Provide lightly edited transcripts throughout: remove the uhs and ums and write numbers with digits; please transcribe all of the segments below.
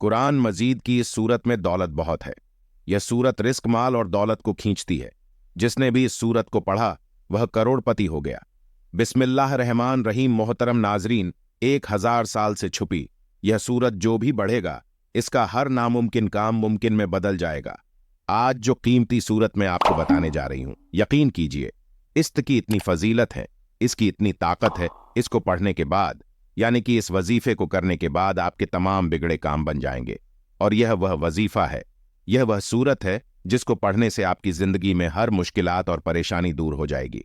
कुरान मजीद की इस सूरत में दौलत बहुत है। यह सूरत रिस्क, माल और दौलत को खींचती है। जिसने भी इस सूरत को पढ़ा वह करोड़पति हो गया। बिस्मिल्लाह रहमान रहीम। मोहतरम नाजरीन, 1000 साल से छुपी यह सूरत जो भी बढ़ेगा इसका हर नामुमकिन काम मुमकिन में बदल जाएगा। आज जो कीमती सूरत मैं आपको बताने जा रही हूं, यकीन कीजिए की इतनी फजीलत है, इसकी इतनी ताकत है, इसको पढ़ने के बाद यानी कि इस वजीफे को करने के बाद आपके तमाम बिगड़े काम बन जाएंगे। और यह वह वजीफा है, यह वह सूरत है जिसको पढ़ने से आपकी जिंदगी में हर मुश्किलात और परेशानी दूर हो जाएगी।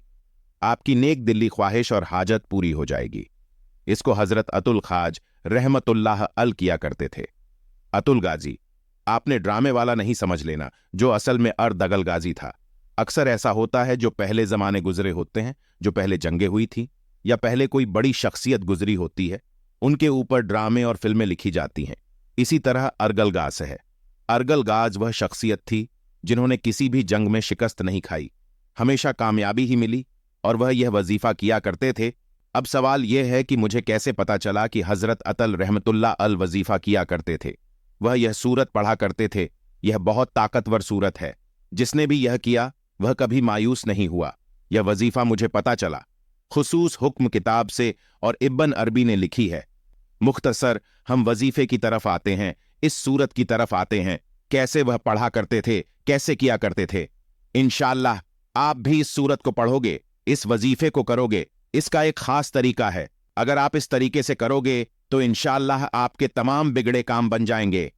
आपकी नेक दिली ख्वाहिश और हाजत पूरी हो जाएगी। इसको हजरत अतुल खाज रहमतुल्लाह अल किया करते थे। अतुल गाजी, आपने ड्रामे वाला नहीं समझ लेना, जो असल में दगल गाजी था। अक्सर ऐसा होता है जो पहले जमाने गुजरे होते हैं, जो पहले जंगें हुई थी या पहले कोई बड़ी शख्सियत गुजरी होती है, उनके ऊपर ड्रामे और फिल्में लिखी जाती हैं। इसी तरह अर्गलगाज है। अर्गलगाज वह शख्सियत थी जिन्होंने किसी भी जंग में शिकस्त नहीं खाई, हमेशा कामयाबी ही मिली और वह यह वजीफा किया करते थे। अब सवाल यह है कि मुझे कैसे पता चला कि हजरत अतल रहमतुल्लाह अल वजीफा किया करते थे, वह यह सूरत पढ़ा करते थे। यह बहुत ताकतवर सूरत है। जिसने भी यह किया वह कभी मायूस नहीं हुआ। यह वजीफा मुझे पता चला खुसूस हुक्म किताब से और इब्न अरबी ने लिखी है। मुख्तसर हम वजीफे की तरफ आते हैं, इस सूरत की तरफ आते हैं, कैसे वह पढ़ा करते थे, कैसे किया करते थे। इंशाअल्लाह आप भी इस सूरत को पढ़ोगे, इस वजीफे को करोगे। इसका एक खास तरीका है, अगर आप इस तरीके से करोगे तो इंशाअल्लाह आपके तमाम बिगड़े काम बन जाएंगे।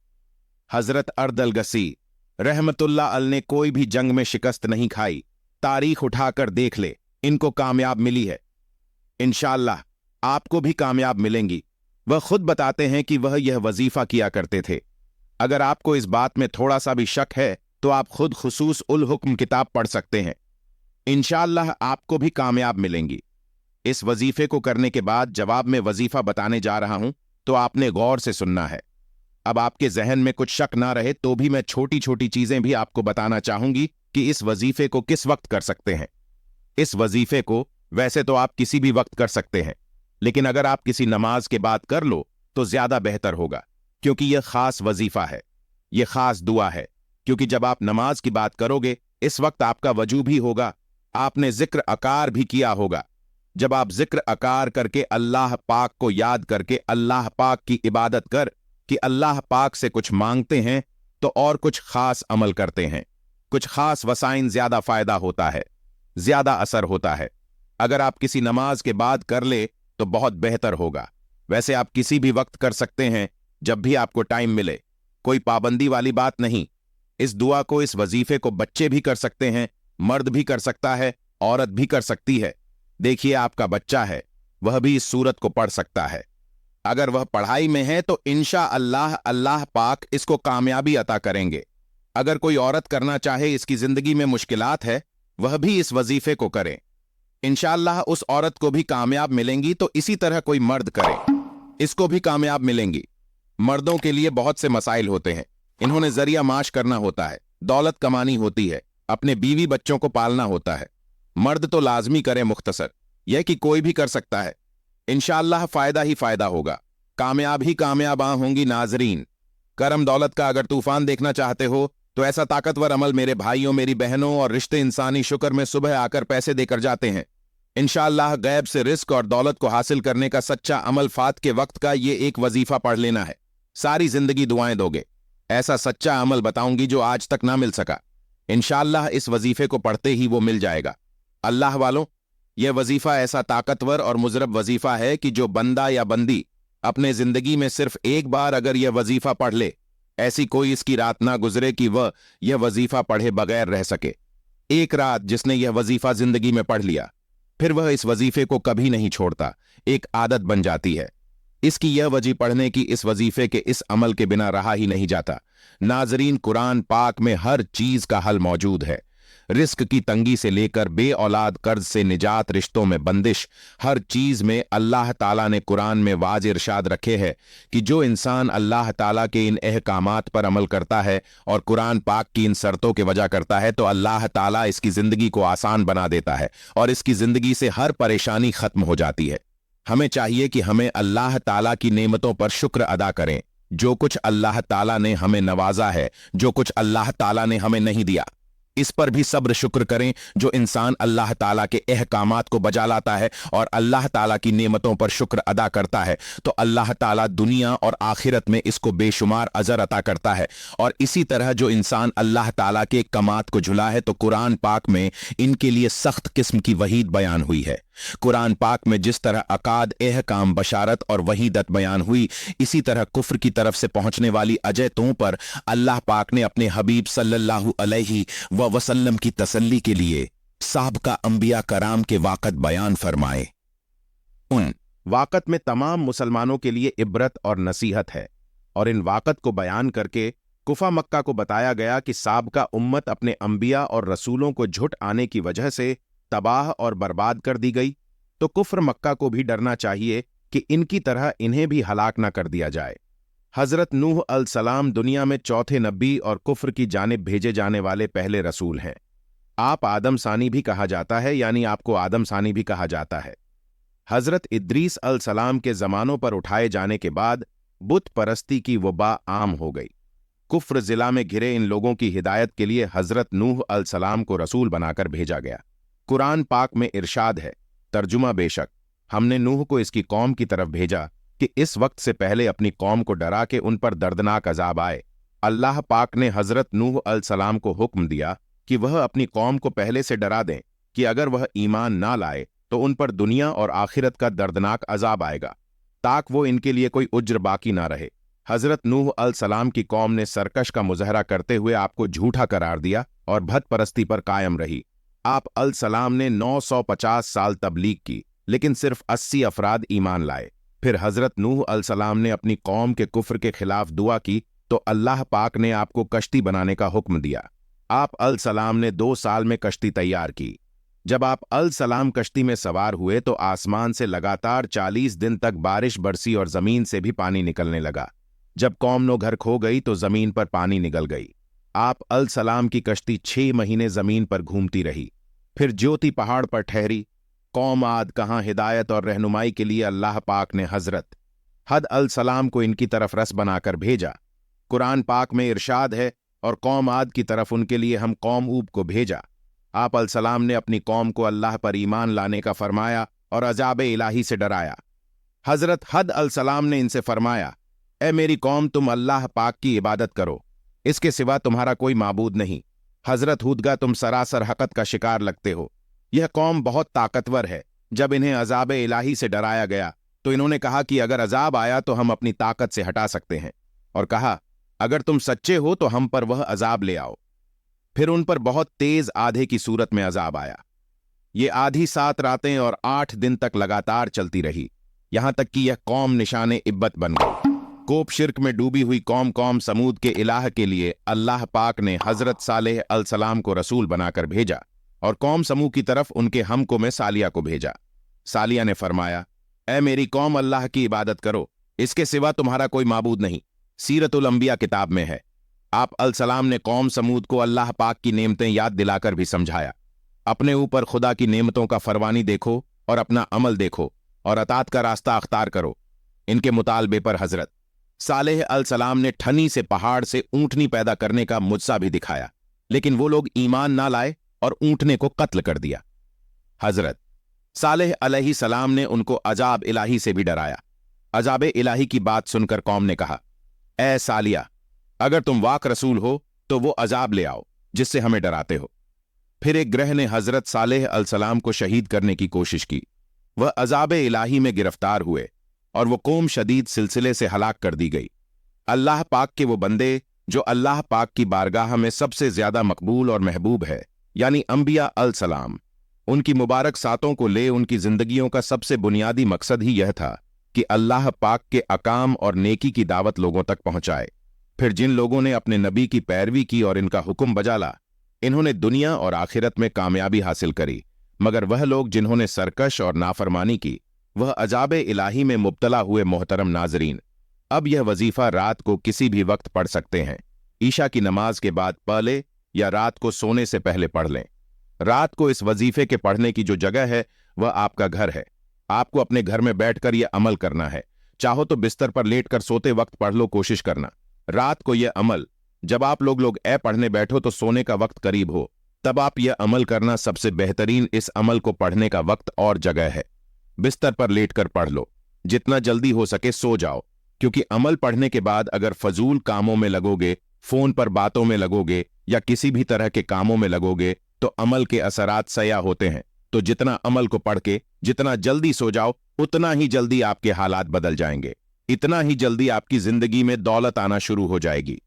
हजरत अर्दलगसी रहमतुल्लाह अल ने कोई भी जंग में शिकस्त नहीं खाई। तारीख उठाकर देख ले, इनको कामयाब मिली है। इंशाअल्लाह आपको भी कामयाब मिलेंगी। वह खुद बताते हैं कि वह यह वजीफा किया करते थे। अगर आपको इस बात में थोड़ा सा भी शक है तो आप खुद खुसूस उल हुक्म किताब पढ़ सकते हैं। इंशाअल्लाह आपको भी कामयाब मिलेंगी। इस वजीफे को करने के बाद जवाब में वजीफा बताने जा रहा हूं, तो आपने गौर से सुनना है। अब आपके जहन में कुछ शक ना रहे तो भी मैं छोटी छोटी चीजें भी आपको बताना चाहूंगी कि इस वजीफे को किस वक्त कर सकते हैं। इस वजीफे को वैसे तो आप किसी भी वक्त कर सकते हैं, लेकिन अगर आप किसी नमाज के बाद कर लो तो ज्यादा बेहतर होगा, क्योंकि यह खास वजीफा है, यह खास दुआ है। क्योंकि जब आप नमाज की बात करोगे इस वक्त आपका वजू भी होगा, आपने जिक्र अकार भी किया होगा। जब आप जिक्र अकार करके अल्लाह पाक को याद करके अल्लाह पाक की इबादत कर कि अल्लाह पाक से कुछ मांगते हैं तो और कुछ खास अमल करते हैं, कुछ खास वसाइन ज्यादा फायदा होता है, ज्यादा असर होता है। अगर आप किसी नमाज के बाद कर ले तो बहुत बेहतर होगा। वैसे आप किसी भी वक्त कर सकते हैं, जब भी आपको टाइम मिले, कोई पाबंदी वाली बात नहीं। इस दुआ को, इस वजीफे को बच्चे भी कर सकते हैं, मर्द भी कर सकता है, औरत भी कर सकती है। देखिए आपका बच्चा है, वह भी इस सूरत को पढ़ सकता है। अगर वह पढ़ाई में है तो इंशाअल्लाह अल्लाह पाक इसको कामयाबी अता करेंगे। अगर कोई औरत करना चाहे, इसकी जिंदगी में मुश्किलात है, वह भी इस वजीफे को करे, इंशाअल्लाह उस औरत को भी कामयाब मिलेंगी। तो इसी तरह कोई मर्द करे, इसको भी कामयाब मिलेंगी। मर्दों के लिए बहुत से मसाइल होते हैं, इन्होंने जरिया माश करना होता है, दौलत कमानी होती है, अपने बीवी बच्चों को पालना होता है। मर्द तो लाजमी करे। मुख्तसर यह कि कोई भी कर सकता है, इंशाअल्लाह फायदा ही फायदा होगा, कामयाब ही कामयाब होंगी। नाजरीन, करम दौलत का अगर तूफान देखना चाहते हो तो ऐसा ताकतवर अमल मेरे भाइयों, मेरी बहनों और रिश्ते इंसानी शुक्र में सुबह आकर पैसे देकर जाते हैं। इंशाअल्लाह गैब से रिस्क और दौलत को हासिल करने का सच्चा अमल फात के वक्त का ये एक वजीफा पढ़ लेना है। सारी जिंदगी दुआएं दोगे। ऐसा सच्चा अमल बताऊंगी जो आज तक ना मिल सका। इंशाअल्लाह इस वजीफे को पढ़ते ही वो मिल जाएगा। अल्लाह वालों, यह वजीफा ऐसा ताकतवर और मुजरब वजीफा है कि जो बंदा या बंदी अपने जिंदगी में सिर्फ एक बार अगर यह वजीफा पढ़ ले, ऐसी कोई इसकी रात ना गुजरे कि वह यह वजीफा पढ़े बगैर रह सके। एक रात जिसने यह वजीफा जिंदगी में पढ़ लिया, फिर वह इस वजीफे को कभी नहीं छोड़ता, एक आदत बन जाती है। इसकी यह वजह पढ़ने की, इस वजीफे के इस अमल के बिना रहा ही नहीं जाता। नाजरीन, कुरान पाक में हर चीज का हल मौजूद है। रिस्क की तंगी से लेकर बे औलाद कर्ज से निजात, रिश्तों में बंदिश, हर चीज में अल्लाह ताला ने कुरान में वाज इरशाद रखे हैं कि जो इंसान अल्लाह ताला के इन अहकामात पर अमल करता है और कुरान पाक की इन शर्तों के वजह करता है तो अल्लाह ताला इसकी जिंदगी को आसान बना देता है और इसकी जिंदगी से हर परेशानी खत्म हो जाती है। हमें चाहिए कि हमें अल्लाह ताला की नेमतों पर शुक्र अदा करें, जो कुछ अल्लाह ताला ने हमें नवाजा है, जो कुछ अल्लाह ताला ने हमें नहीं दिया, इस पर भी सब्र शुक्र करें। जो इंसान अल्लाह ताला के अहकामात को बजा लाता है और अल्लाह ताला की नेमतों पर शुक्र अदा करता है तो अल्लाह ताला दुनिया और आखिरत में इसको बेशुमार अजर अता करता है। और इसी तरह जो इंसान अल्लाह ताला के कमात को झुला है तो कुरान पाक में इनके लिए सख्त किस्म की वहीद बयान हुई है। कुरान पाक में जिस तरह अकाद, अहकाम, बशारत और वहीदत बयान हुई, इसी तरह कुफ्र की तरफ से पहुंचने वाली अजयतों पर अल्लाह पाक ने अपने हबीब सल्लल्लाहु अलैहि वसल्लम की तसल्ली के लिए साबका अंबिया कराम के वाक़त बयान फरमाए। उन वाक़त में तमाम मुसलमानों के लिए इबरत और नसीहत है, और इन वाक़त को बयान करके कुफा मक्का को बताया गया कि साबका उम्मत अपने अंबिया और रसूलों को झुट आने की वजह से तबाह और बर्बाद कर दी गई, तो कुफ्र मक्का को भी डरना चाहिए कि इनकी तरह इन्हें भी हलाक न कर दिया जाए। हजरत नूह अलसलाम दुनिया में चौथे नबी और कुफ्र की जानिब भेजे जाने वाले पहले रसूल हैं। आप आदम सानी भी कहा जाता है, यानी आपको आदम सानी भी कहा जाता है। हजरत इद्रीस अलसलाम के जमानों पर उठाए जाने के बाद बुत परस्ती की वबा आम हो गई। कुफ्र जिला में घिरे इन लोगों की हिदायत के लिए हजरत नूह अलसलाम को रसूल बनाकर भेजा गया। कुरान पाक में इरशाद है, तर्जुमा बेशक हमने नूह को इसकी कौम की तरफ भेजा कि इस वक्त से पहले अपनी कौम को डरा के उन पर दर्दनाक अजाब आए। अल्लाह पाक ने हजरत नूह अलसलाम को हुक्म दिया कि वह अपनी कौम को पहले से डरा दें कि अगर वह ईमान ना लाए तो उन पर दुनिया और आखिरत का दर्दनाक अजाब आएगा, ताकि वो इनके लिए कोई उज्र बाकी ना रहे। हजरत नूह अलसलाम की कौम ने सरकश का मुजहरा करते हुए आपको झूठा करार दिया और भद परस्ती पर कायम रही। आप अलसलाम ने 950 साल तबलीग की, लेकिन सिर्फ 80 अफराद ईमान लाए। फिर हजरत नूह अलसलाम ने अपनी कौम के कुफ्र के खिलाफ दुआ की तो अल्लाह पाक ने आपको कश्ती बनाने का हुक्म दिया। आप अलसलाम ने 2 साल में कश्ती तैयार की। जब आप अलसलाम कश्ती में सवार हुए तो आसमान से लगातार 40 दिन तक बारिश बरसी और जमीन से भी पानी निकलने लगा। जब कौम नो घर खो गई तो जमीन पर पानी निकल गई। आप अलसलाम की कश्ती 6 महीने जमीन पर घूमती रही, फिर ज्योति पहाड़ पर ठहरी। कौम आद कहाँ हिदायत और रहनुमाई के लिए अल्लाह पाक ने हजरत हद अलसलाम को इनकी तरफ रस बनाकर भेजा। कुरान पाक में इरशाद है, और कौम आद की तरफ उनके लिए हम कौम ऊब को भेजा। आप अलसलाम ने अपनी कौम को अल्लाह पर ईमान लाने का फरमाया और अजाब इलाही से डराया। हजरत हद अलसलाम ने इनसे फरमाया, ए मेरी कौम, तुम अल्लाह पाक की इबादत करो, इसके सिवा तुम्हारा कोई माबूद नहीं। हजरत हुदगा, तुम सरासर हकत का शिकार लगते हो। यह कौम बहुत ताकतवर है। जब इन्हें अजाब इलाही से डराया गया तो इन्होंने कहा कि अगर अजाब आया तो हम अपनी ताकत से हटा सकते हैं, और कहा अगर तुम सच्चे हो तो हम पर वह अजाब ले आओ। फिर उन पर बहुत तेज आधे की सूरत में अजाब आया। ये आधी 7 रातें और 8 दिन तक लगातार चलती रही, यहां तक कि यह कौम निशाने इब्बत बन गई। कोप शिर्क में डूबी हुई कौम समूद के इलाह के लिए अल्लाह पाक ने हजरत सालेह अलसलाम को रसूल बनाकर भेजा और कौम समूह की तरफ उनके हमको में सालिया को भेजा। सालिया ने फरमाया, ए मेरी कौम, अल्लाह की इबादत करो, इसके सिवा तुम्हारा कोई माबूद नहीं। सीरतुल अंबिया किताब में है। आप अलसलाम ने कौम समूद को अल्लाह पाक की नेमतें याद दिलाकर भी समझाया। अपने ऊपर खुदा की नेमतों का फरवानी देखो और अपना अमल देखो और अतात का रास्ता अख्तार करो। इनके मुतालबे पर हजरत सालेह अलसलाम ने ठनी से पहाड़ से ऊंटनी पैदा करने का मुझसा भी दिखाया, लेकिन वो लोग ईमान ना लाए और ऊंटने को कत्ल कर दिया। हजरत सालेह अलैहि सलाम ने उनको अजाब इलाही से भी डराया। अजाब इलाही की बात सुनकर कौम ने कहा, ए सालिया, अगर तुम वाक रसूल हो तो वो अजाब ले आओ जिससे हमें डराते हो। फिर एक ग्रह ने हजरत सालेह अलसलाम को शहीद करने की कोशिश की। वह अजाब इलाही में गिरफ्तार हुए और वो कौम शदीद सिलसिले से हलाक कर दी गई। अल्लाह पाक के वो बंदे जो अल्लाह पाक की बारगाह में सबसे ज्यादा मकबूल और महबूब है, यानी अंबिया अलसलाम, उनकी मुबारक सातों को ले उनकी जिंदगियों का सबसे बुनियादी मकसद ही यह था कि अल्लाह पाक के अकाम और नेकी की दावत लोगों तक पहुंचाए। फिर जिन लोगों ने अपने नबी की पैरवी की और इनका हुक्म बजाला, इन्होंने दुनिया और आखिरत में कामयाबी हासिल करी। मगर वह लोग जिन्होंने सरकश और नाफरमानी की, वह अजाब इलाही में मुब्तला हुए। मोहतरम नाजरीन, अब यह वजीफा रात को किसी भी वक्त पढ़ सकते हैं। ईशा की नमाज के बाद पहले या रात को सोने से पहले पढ़ लें। रात को इस वजीफे के पढ़ने की जो जगह है वह आपका घर है। आपको अपने घर में बैठकर यह अमल करना है। चाहो तो बिस्तर पर लेटकर सोते वक्त पढ़ लो, कोशिश करना रात को यह अमल, जब आप लोग ए पढ़ने बैठो तो सोने का वक्त करीब हो, तब आप यह अमल करना। सबसे बेहतरीन इस अमल को पढ़ने का वक्त और जगह है। बिस्तर पर लेटकर पढ़ लो, जितना जल्दी हो सके सो जाओ, क्योंकि अमल पढ़ने के बाद अगर फजूल कामों में लगोगे, फोन पर बातों में लगोगे या किसी भी तरह के कामों में लगोगे तो अमल के असरात सया होते हैं। तो जितना अमल को पढ़ के जितना जल्दी सो जाओ, उतना ही जल्दी आपके हालात बदल जाएंगे, इतना ही जल्दी आपकी जिंदगी में दौलत आना शुरू हो जाएगी।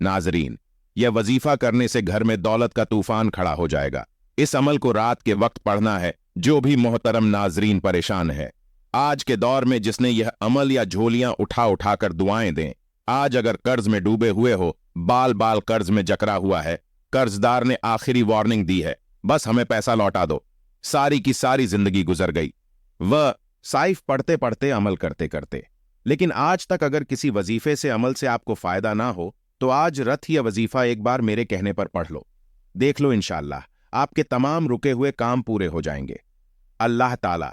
नाजरीन, यह वजीफा करने से घर में दौलत का तूफान खड़ा हो जाएगा। इस अमल को रात के वक्त पढ़ना है। जो भी मोहतरम नाजरीन परेशान है आज के दौर में, जिसने यह अमल या झोलियां उठा उठा कर दुआएं दें, आज अगर कर्ज में डूबे हुए हो, बाल बाल कर्ज में जकड़ा हुआ है, कर्जदार ने आखिरी वार्निंग दी है, बस हमें पैसा लौटा दो, सारी की सारी जिंदगी गुजर गई। वह साइफ पढ़ते पढ़ते अमल करते करते, लेकिन आज तक अगर किसी वजीफे से अमल से आपको फायदा ना हो तो आज रथ या वजीफा एक बार मेरे कहने पर पढ़ लो, देख लो इंशाअल्लाह आपके तमाम रुके हुए काम पूरे हो जाएंगे। अल्लाह ताला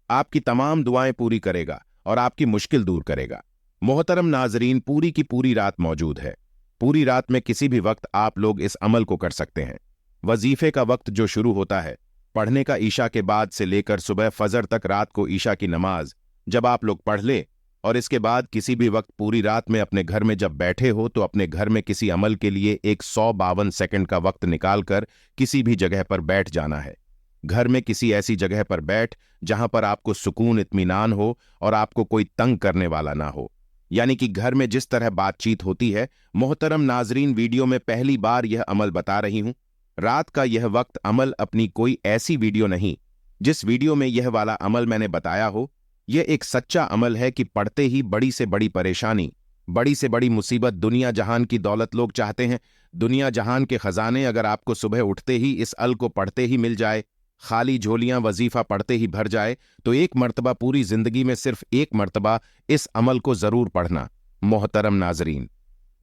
आपकी तमाम दुआएं पूरी करेगा और आपकी मुश्किल दूर करेगा। मोहतरम नाजरीन, पूरी की पूरी रात मौजूद है। पूरी रात में किसी भी वक्त आप लोग इस अमल को कर सकते हैं। वजीफे का वक्त जो शुरू होता है पढ़ने का ईशा के बाद से लेकर सुबह फजर तक, रात को ईशा की नमाज जब आप लोग पढ़ ले और इसके बाद किसी भी वक्त पूरी रात में अपने घर में जब बैठे हो तो अपने घर में किसी अमल के लिए एक 152 सेकंड का वक्त निकालकर किसी भी जगह पर बैठ जाना है। घर में किसी ऐसी जगह पर बैठ जहां पर आपको सुकून इत्मीनान हो और आपको कोई तंग करने वाला ना हो, यानी कि घर में जिस तरह बातचीत होती है। मोहतरम नाजरीन, वीडियो में पहली बार यह अमल बता रही हूं। रात का यह वक्त अमल अपनी कोई ऐसी वीडियो नहीं जिस वीडियो में यह वाला अमल मैंने बताया हो। यह एक सच्चा अमल है कि पढ़ते ही बड़ी से बड़ी परेशानी, बड़ी से बड़ी मुसीबत, दुनिया जहान की दौलत लोग चाहते हैं, दुनिया जहान के खजाने अगर आपको सुबह उठते ही इस अल को पढ़ते ही मिल जाए, खाली झोलियां वजीफा पढ़ते ही भर जाए, तो एक मर्तबा पूरी जिंदगी में सिर्फ एक मर्तबा इस अमल को जरूर पढ़ना। मोहतरम नाजरीन,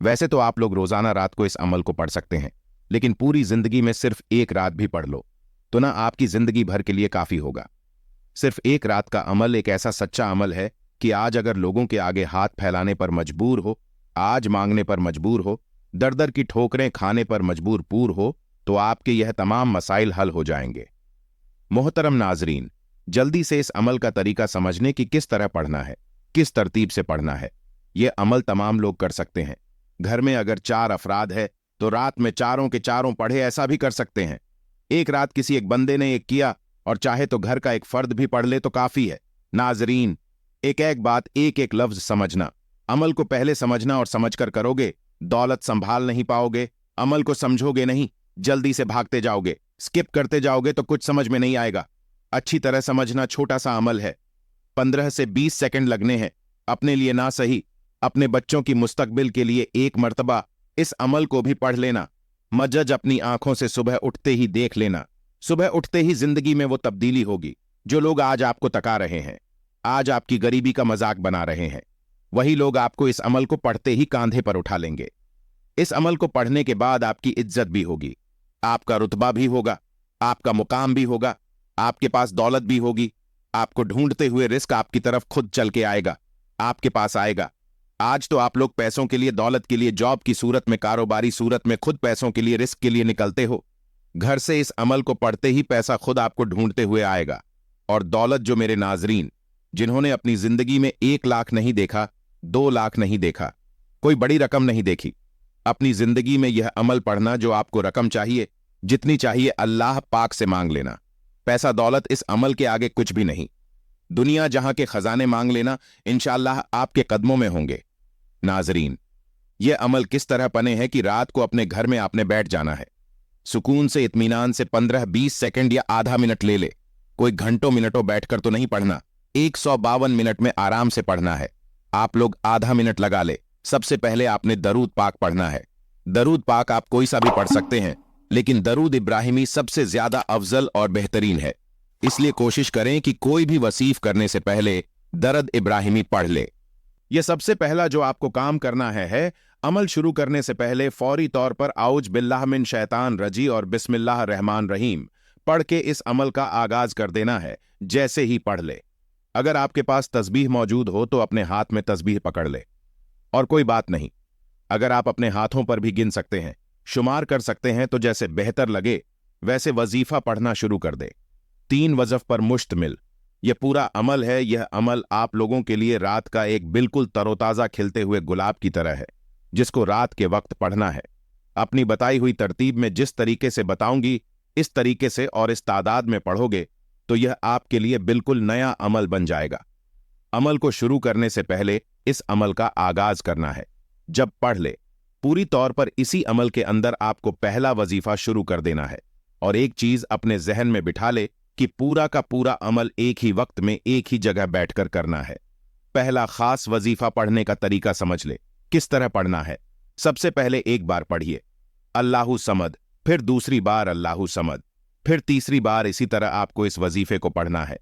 वैसे तो आप लोग रोजाना रात को इस अमल को पढ़ सकते हैं, लेकिन पूरी जिंदगी में सिर्फ एक रात भी पढ़ लो तो ना आपकी जिंदगी भर के लिए काफी होगा। सिर्फ एक रात का अमल एक ऐसा सच्चा अमल है कि आज अगर लोगों के आगे हाथ फैलाने पर मजबूर हो, आज मांगने पर मजबूर हो, दर दर की ठोकरें खाने पर मजबूर पूर हो, तो आपके यह तमाम मसाइल हल हो जाएंगे। मोहतरम नाजरीन, जल्दी से इस अमल का तरीका समझने की किस तरह पढ़ना है, किस तरतीब से पढ़ना है। यह अमल तमाम लोग कर सकते हैं। घर में अगर 4 अफराद है तो रात में चारों के चारों पढ़े, ऐसा भी कर सकते हैं। एक रात किसी एक बंदे ने एक किया और चाहे तो घर का एक फर्द भी पढ़ ले तो काफी है। नाजरीन, एक एक बात, एक एक लफ्ज समझना। अमल को पहले समझना और समझकर करोगे, दौलत संभाल नहीं पाओगे। अमल को समझोगे नहीं, जल्दी से भागते जाओगे, स्किप करते जाओगे तो कुछ समझ में नहीं आएगा। अच्छी तरह समझना, छोटा सा अमल है, 15 से 20 सेकंड लगने हैं। अपने लिए ना सही, अपने बच्चों की मुस्तकबिल के लिए एक मर्तबा इस अमल को भी पढ़ लेना। मजज अपनी आंखों से सुबह उठते ही देख लेना। सुबह उठते ही जिंदगी में वो तब्दीली होगी। जो लोग आज आपको तका रहे हैं, आज आपकी गरीबी का मजाक बना रहे हैं, वही लोग आपको इस अमल को पढ़ते ही कांधे पर उठा लेंगे। इस अमल को पढ़ने के बाद आपकी इज्जत भी होगी, आपका रुतबा भी होगा, आपका मुकाम भी होगा, आपके पास दौलत भी होगी। आपको ढूंढते हुए रिस्क आपकी तरफ खुद चल के आएगा, आपके पास आएगा। आज तो आप लोग पैसों के लिए, दौलत के लिए, जॉब की सूरत में, कारोबारी सूरत में खुद पैसों के लिए, रिस्क के लिए निकलते हो। घर से इस अमल को पढ़ते ही पैसा खुद आपको ढूंढते हुए आएगा। और दौलत, जो मेरे नाजरीन, जिन्होंने अपनी जिंदगी में 1 लाख नहीं देखा, 2 लाख नहीं देखा, कोई बड़ी रकम नहीं देखी, अपनी जिंदगी में यह अमल पढ़ना। जो आपको रकम चाहिए, जितनी चाहिए, अल्लाह पाक से मांग लेना। पैसा दौलत इस अमल के आगे कुछ भी नहीं। दुनिया जहां के खजाने मांग लेना, इंशाअल्लाह आपके कदमों में होंगे। नाजरीन, यह अमल किस तरह पने है कि रात को अपने घर में आपने बैठ जाना है, सुकून से, इत्मीनान से 15-20 सेकंड या आधा मिनट ले ले। कोई घंटों मिनटों बैठकर तो नहीं पढ़ना, 152 मिनट में आराम से पढ़ना है। आप लोग आधा मिनट लगा ले। सबसे पहले आपने दरूद पाक पढ़ना है। दरूद पाक आप कोई सा भी पढ़ सकते हैं, लेकिन दरूद इब्राहिमी सबसे ज्यादा अफजल और बेहतरीन है। इसलिए कोशिश करें कि कोई भी वसीफ करने से पहले दरद इब्राहिमी पढ़ ले। यह सबसे पहला जो आपको काम करना है। अमल शुरू करने से पहले फौरी तौर पर आउज बिल्लाह मिन शैतान रजी और बिस्मिल्लाह रहमान रहीम पढ़ के इस अमल का आगाज कर देना है। जैसे ही पढ़ ले, अगर आपके पास तस्बीह मौजूद हो तो अपने हाथ में तस्बीह पकड़ ले। और कोई बात नहीं, अगर आप अपने हाथों पर भी गिन सकते हैं, शुमार कर सकते हैं, तो जैसे बेहतर लगे वैसे वजीफा पढ़ना शुरू कर दे। 3 वज़फ पर मुश्तमिल यह पूरा अमल है। यह अमल आप लोगों के लिए रात का एक बिल्कुल तरोताज़ा खिलते हुए गुलाब की तरह है, जिसको रात के वक्त पढ़ना है। अपनी बताई हुई तरतीब में जिस तरीके से बताऊंगी, इस तरीके से और इस तादाद में पढ़ोगे तो यह आपके लिए बिल्कुल नया अमल बन जाएगा। अमल को शुरू करने से पहले इस अमल का आगाज करना है। जब पढ़ ले, पूरी तौर पर इसी अमल के अंदर आपको पहला वजीफा शुरू कर देना है। और एक चीज अपने जहन में बिठा ले कि पूरा का पूरा अमल एक ही वक्त में एक ही जगह बैठकर करना है। पहला खास वजीफा पढ़ने का तरीका समझ ले। किस तरह पढ़ना है? सबसे पहले एक बार पढ़िए अल्लाहु समद, फिर दूसरी बार अल्लाहु समद, फिर तीसरी बार। इसी तरह आपको इस वजीफे को पढ़ना है।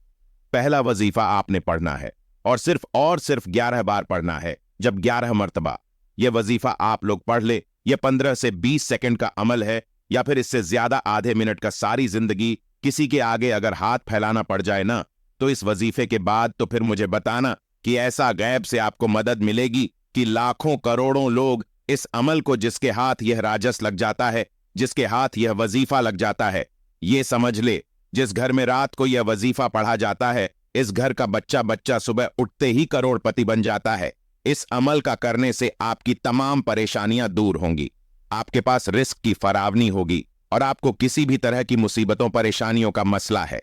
पहला वजीफा आपने पढ़ना है और सिर्फ 11 बार पढ़ना है। जब 11 मर्तबा यह वजीफा आप लोग पढ़ ले, यह 15 से 20 सेकंड का अमल है या फिर इससे ज्यादा आधे मिनट का। सारी जिंदगी किसी के आगे अगर हाथ फैलाना पड़ जाए ना, तो इस वजीफे के बाद तो फिर मुझे बताना कि ऐसा गैब से आपको मदद मिलेगी कि लाखों करोड़ों लोग इस अमल को, जिसके हाथ यह राजस लग जाता है, जिसके हाथ यह वजीफा लग जाता है, ये समझ ले, जिस घर में रात को यह वजीफा पढ़ा जाता है, इस घर का बच्चा बच्चा सुबह उठते ही करोड़पति बन जाता है। इस अमल का करने से आपकी तमाम परेशानियां दूर होंगी, आपके पास रिस्क की फरावनी होगी और आपको किसी भी तरह की मुसीबतों परेशानियों का मसला है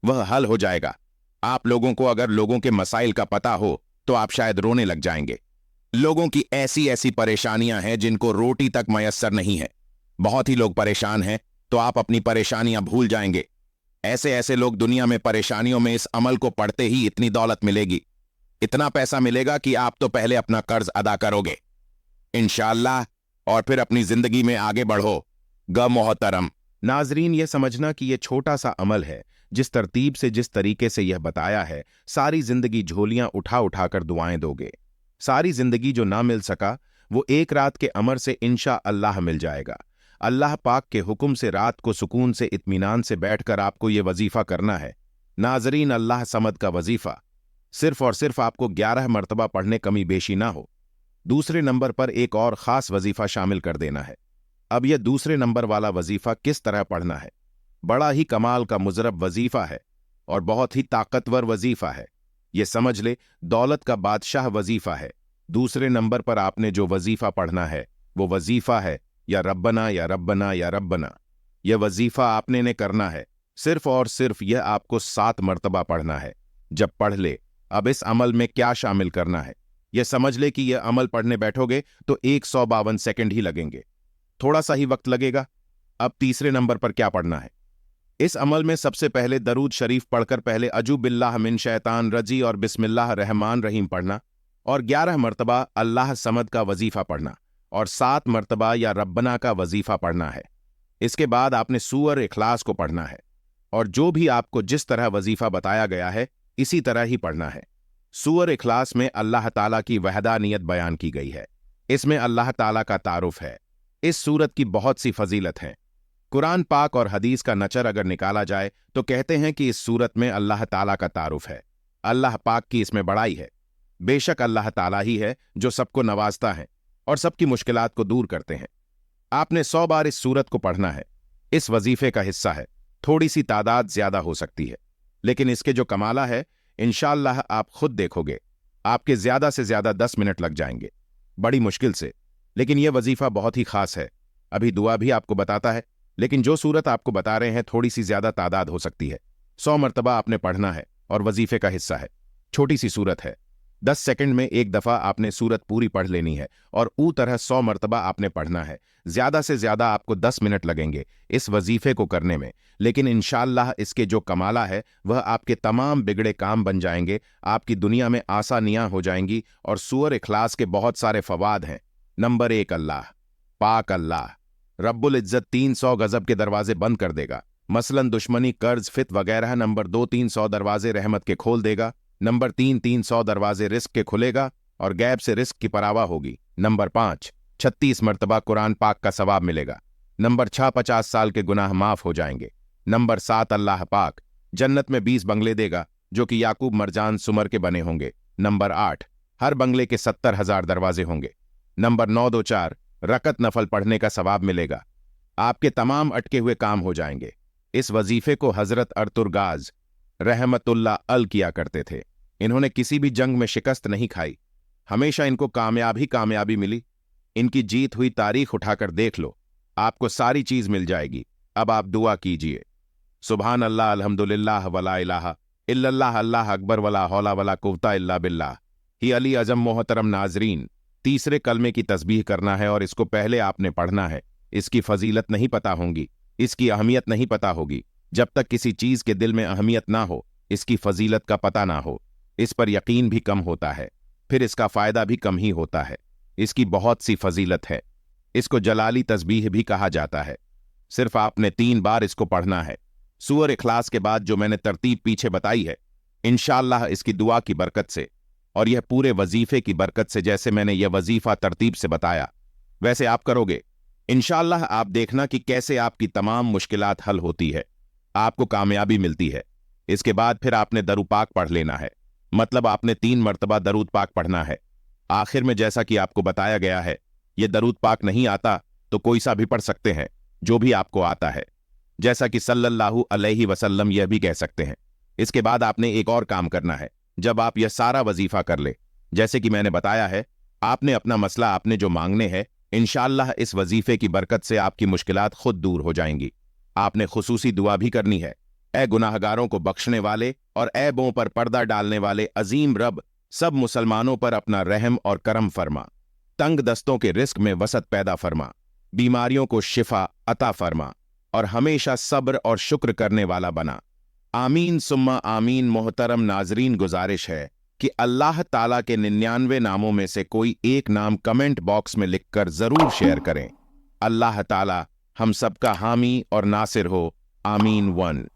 वह हल हो जाएगा। आप लोगों को अगर लोगों के मसाइल का पता हो तो आप शायद रोने लग जाएंगे। लोगों की ऐसी ऐसी परेशानियां हैं जिनको रोटी तक मयस्सर नहीं है। बहुत ही लोग परेशान हैं, तो आप अपनी परेशानियां भूल जाएंगे। ऐसे ऐसे लोग दुनिया में परेशानियों में इस अमल को पढ़ते ही इतनी दौलत मिलेगी, इतना पैसा मिलेगा कि आप तो पहले अपना कर्ज अदा करोगे इंशाअल्लाह, और फिर अपनी जिंदगी में आगे बढ़ो ग मोहतरम। नाजरीन, यह समझना कि यह छोटा सा अमल है, जिस तरतीब से जिस तरीके से यह बताया है, सारी जिंदगी झोलियां उठा उठाकर दुआएं दोगे। सारी जिंदगी जो ना मिल सका वो एक रात के अमर से इंशाअल्लाह मिल जाएगा। अल्लाह पाक के हुक्म से रात को सुकून से इत्मीनान से बैठकर आपको यह वजीफा करना है। नाजरीन, अल्लाह समद का वजीफा सिर्फ और सिर्फ आपको 11 मरतबा पढ़ने कमी बेशी ना हो। दूसरे नंबर पर एक और खास वजीफा शामिल कर देना है। अब यह दूसरे नंबर वाला वजीफा किस तरह पढ़ना है? बड़ा ही कमाल का मुजरब वजीफा है और बहुत ही ताकतवर वजीफा है। यह समझ ले, दौलत का बादशाह वजीफा है। दूसरे नंबर पर आपने जो वजीफा पढ़ना है वो वजीफा है या रब्बना या रब्बना या रब्बना। यह वजीफा आपने ने करना है। सिर्फ और सिर्फ यह आपको 7 मरतबा पढ़ना है। जब पढ़ ले, अब इस अमल में क्या शामिल करना है यह समझ ले कि यह अमल पढ़ने बैठोगे तो 152 सेकंड ही लगेंगे, थोड़ा सा ही वक्त लगेगा। अब तीसरे नंबर पर क्या पढ़ना है? इस अमल में सबसे पहले दरूद शरीफ पढ़कर पहले अजू बिल्लाह मिन शैतान रजी और बिस्मिल्लाह रहमान रहीम पढ़ना और 11 मरतबा अल्लाह समद का वजीफा पढ़ना और 7 मरतबा या रब्बना का वजीफा पढ़ना है। इसके बाद आपने सूअर इखलास को पढ़ना है और जो भी आपको जिस तरह वजीफा बताया गया है इसी तरह ही पढ़ना है। सूअर इखलास में अल्लाह ताला की वहदानियत बयान की गई है। इसमें अल्लाह ताला का तारुफ है। इस सूरत की बहुत सी फजीलत हैं। कुरान पाक और हदीस का नचर अगर निकाला जाए तो कहते हैं कि इस सूरत में अल्लाह ताला का तारुफ है। अल्लाह पाक की इसमें बड़ाई है। बेशक अल्लाह ताला ही है जो सबको नवाजता है और सबकी मुश्किलात को दूर करते हैं। आपने 100 बार इस सूरत को पढ़ना है। इस वजीफे का हिस्सा है। थोड़ी सी तादाद ज्यादा हो सकती है, लेकिन इसके जो कमाला है इंशाअल्लाह आप खुद देखोगे। आपके ज्यादा से ज्यादा 10 मिनट लग जाएंगे, बड़ी मुश्किल से। लेकिन यह वजीफा बहुत ही खास है। अभी दुआ भी आपको बताता है, लेकिन जो सूरत आपको बता रहे हैं थोड़ी सी ज्यादा तादाद हो सकती है। 100 मरतबा आपने पढ़ना है और वजीफे का हिस्सा है। छोटी सी सूरत है। 10 सेकंड में एक दफा आपने सूरत पूरी पढ़ लेनी है और ऊ तरह 100 मरतबा आपने पढ़ना है। ज्यादा से ज्यादा आपको 10 मिनट लगेंगे इस वजीफे को करने में, लेकिन इंशाअल्लाह इसके जो कमाला है वह आपके तमाम बिगड़े काम बन जाएंगे, आपकी दुनिया में आसानियां हो जाएंगी। और सूअर इखलास के बहुत सारे फवाद हैं। नंबर 1, अल्लाह पाक अल्लाह रब्बुल इज्जत 300 गजब के दरवाजे बंद कर देगा, मसलन दुश्मनी, कर्ज, फित वगैरह। नंबर 2, 300 दरवाजे रहमत के खोल देगा। नंबर 3, 300 दरवाजे रिस्क के खुलेगा और गैब से रिस्क की परावा होगी। नंबर 5, 36 मरतबा कुरान पाक का सवाब मिलेगा। नंबर 6, 50 साल के गुनाह माफ हो जाएंगे। नंबर 7, अल्लाह पाक जन्नत में 20 बंगले देगा जो कि याकूब मरजान सुमर के बने होंगे। नंबर 8, हर बंगले के 70,000 दरवाजे होंगे। नंबर 924, रकत नफल पढ़ने का सवाब मिलेगा। आपके तमाम अटके हुए काम हो जाएंगे। इस वजीफे को हजरत अर्तुगर्गाज रहमतुल्लाह अल किया करते थे। इन्होंने किसी भी जंग में शिकस्त नहीं खाई, हमेशा इनको कामयाबी मिली। इनकी जीत हुई तारीख उठाकर देख लो, आपको सारी चीज मिल जाएगी। अब आप दुआ कीजिए, सुभान अल्लाह अल्हम्दुलिल्लाह वला इलाहा इल्लल्लाह अल्लाह अकबर वला हौला वला कुव्वता इल्ला बिल्लाह। ही अली अजम मोहतरम नाजरीन, तीसरे कलमे की तस्बीह करना है और इसको पहले आपने पढ़ना है। इसकी फजीलत नहीं पता होगी, इसकी अहमियत नहीं पता होगी। जब तक किसी चीज के दिल में अहमियत ना हो, इसकी फजीलत का पता ना हो, इस पर यकीन भी कम होता है, फिर इसका फायदा भी कम ही होता है। इसकी बहुत सी फजीलत है। इसको जलाली तस्बीह भी कहा जाता है। सिर्फ आपने 3 बार इसको पढ़ना है। सूरह इखलास के बाद जो मैंने तरतीब पीछे बताई है, इंशाअल्लाह इसकी दुआ की बरकत से और यह पूरे वजीफे की बरकत से, जैसे मैंने यह वजीफा तरतीब से बताया वैसे आप करोगे, इंशाअल्लाह आप देखना कि कैसे आपकी तमाम मुश्किलात हल होती है, आपको कामयाबी मिलती है। इसके बाद फिर आपने दरूद पाक पढ़ लेना है, मतलब आपने 3 मरतबा दरूद पाक पढ़ना है। आखिर में जैसा कि आपको बताया गया है, यह दरूद पाक नहीं आता तो कोई सा भी पढ़ सकते हैं, जो भी आपको आता है, जैसा कि सल्लल्लाहु अलैहि वसल्लम यह भी कह सकते हैं। इसके बाद आपने एक और काम करना है। जब आप यह सारा वजीफा कर ले, जैसे कि मैंने बताया है, आपने अपना मसला आपने जो मांगने हैं, इंशाअल्लाह इस वजीफे की बरकत से आपकी मुश्किलात खुद दूर हो जाएंगी। आपने खुसूसी दुआ भी करनी है, ऐ गुनाहगारों को बख्शने वाले और ऐबों पर पर्दा डालने वाले अजीम रब, सब मुसलमानों पर अपना रहम और करम फरमा, तंग दस्तों के रिस्क में वसत पैदा फरमा, बीमारियों को शिफा अता फरमा और हमेशा सब्र और शुक्र करने वाला बना। आमीन सुम्मा आमीन। मोहतरम नाजरीन, गुजारिश है कि अल्लाह ताला के 99 नामों में से कोई एक नाम कमेंट बॉक्स में लिखकर जरूर शेयर करें। अल्लाह ताला हम सबका हामी और नासिर हो। आमीन 1।